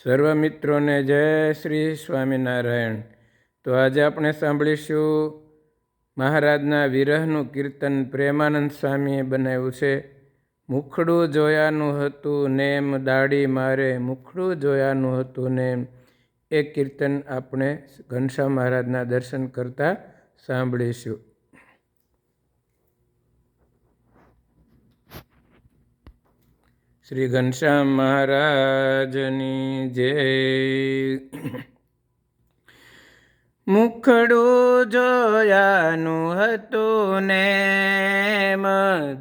સર્વ મિત્રોને જય શ્રી સ્વામિનારાયણ। તો આજે આપણે સાંભળીશું મહારાજના વિરહનું કીર્તન પ્રેમાનંદ સ્વામીએ બનાવ્યું છે। મુખડું જોયાનું હતું નેમ દાઢી મારે, મુખડું જોયાનું હતું નેમ। એ કીર્તન આપણે ઘનશ્યામ મહારાજના દર્શન કરતા સાંભળીશું। શ્રી ઘનશ્યામ મહારાજની જય। મુખડું જોયાનું હતું નેમ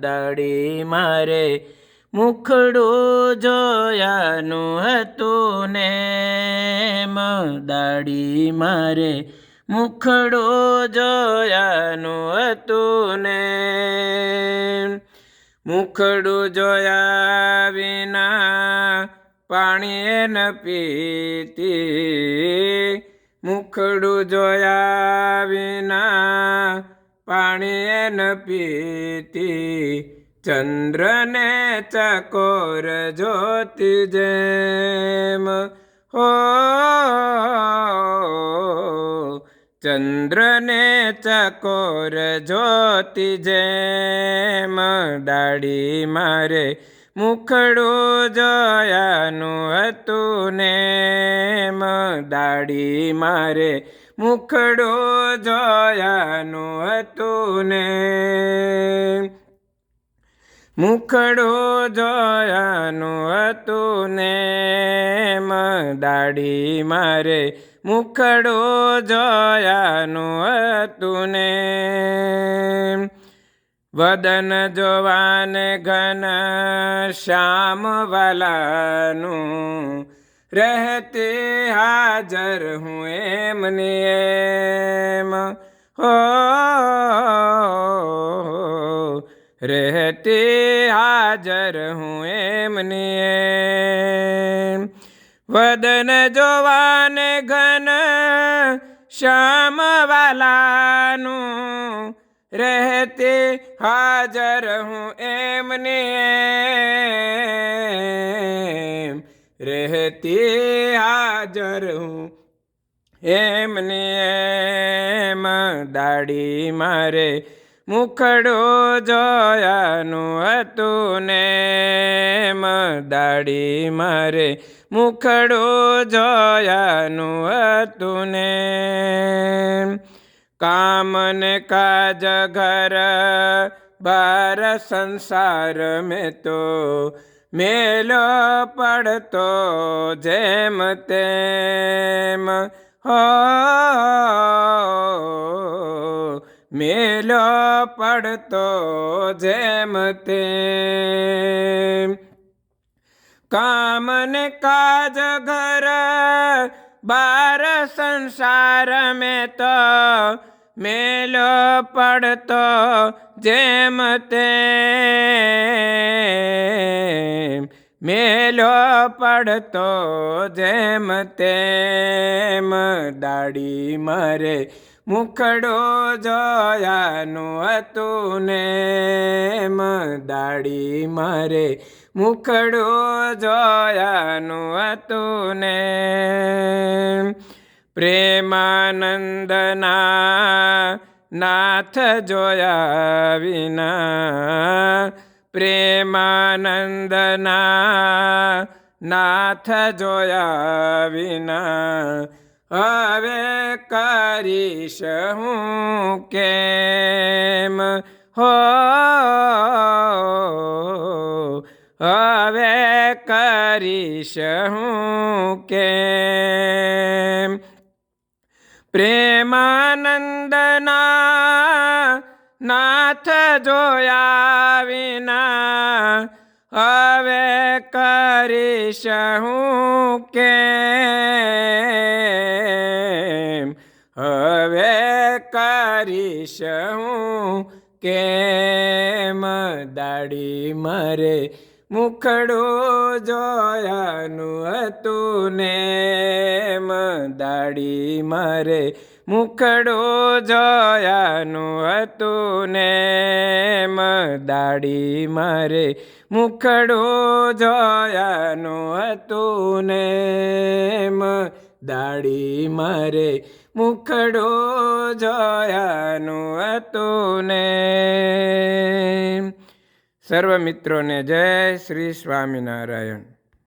દાઢી મારે, મુખડું જોયાનું હતું નેમ દાઢી મારે, મુખડું જોયાનું હતું નેમ। મુખડું જોયા વિના પાણી ન પીતી, મુખડું જોયા વિના પાણી ન પીતી। ચંદ્રને ચકોર જોતી જેમ હો, ચંદ્રને ચકોર જોતી જેમ દાઢી મારે, મુખડું જોયાનું હતું નેમ દાઢી મારે, મુખડું જોયાનું હતું નેમ। મુખડું જોયાનું હતું નેમ દાઢી મારે, મુખડું જોયાનું હતું નેમ। વદન જોવાને ઘન શ્યામ વાલાનું, રહેતે હાજર હું એમની એમ હો, રહેતે હાજર હું એમની એમ। વદન જોવાને ઘન શ્યામ વાલાનું, રહેતે હાજર હું એમની એમ, રહેતે હાજર હું એમની એમ દાઢી મારે, મુખડું જોયાનું હતું નેમ દાઢી મારે, મુખડું જોયાનું હતું નેમ। કામ ને કાજ ઘર બાર સંસાર મેં તો મેલો પડતો જેમ તેમ હો, મેલો પડતો જેમ તેમ। કામ ને કાજ ઘર બાર સંસાર મેં તો મેલો પડતો જેમ તેમ, મેલો પડતો જેમ તેમ દાઢી મારે, મુખડું જોયાનું હતું નેમ દાઢી મારે, મુખડું જોયાનું હતું નેમ। પ્રેમાનંદના નાથ જોયા વિના, પ્રેમાનંદના નાથ જોયા વિના, હવે કરીશ હું કેમ હો, હવે કરીશ હું કેમ। પ્રેમાનંદના નાથ જોયા વિના, હવે કરીશ હું કેમ, હવે કરીશ હું કેમ દાઢી મારે, મુખડું જોયાનું હતું નેમ દાઢી મારે, મુખડું જોયાનું હતું ને દાડી મારે મુખડું જોયાનું હતું ને દાડી મારે મુખડું જોયાનું હતું ને. સર્વ મિત્રોને જય શ્રી સ્વામિનારાયણ.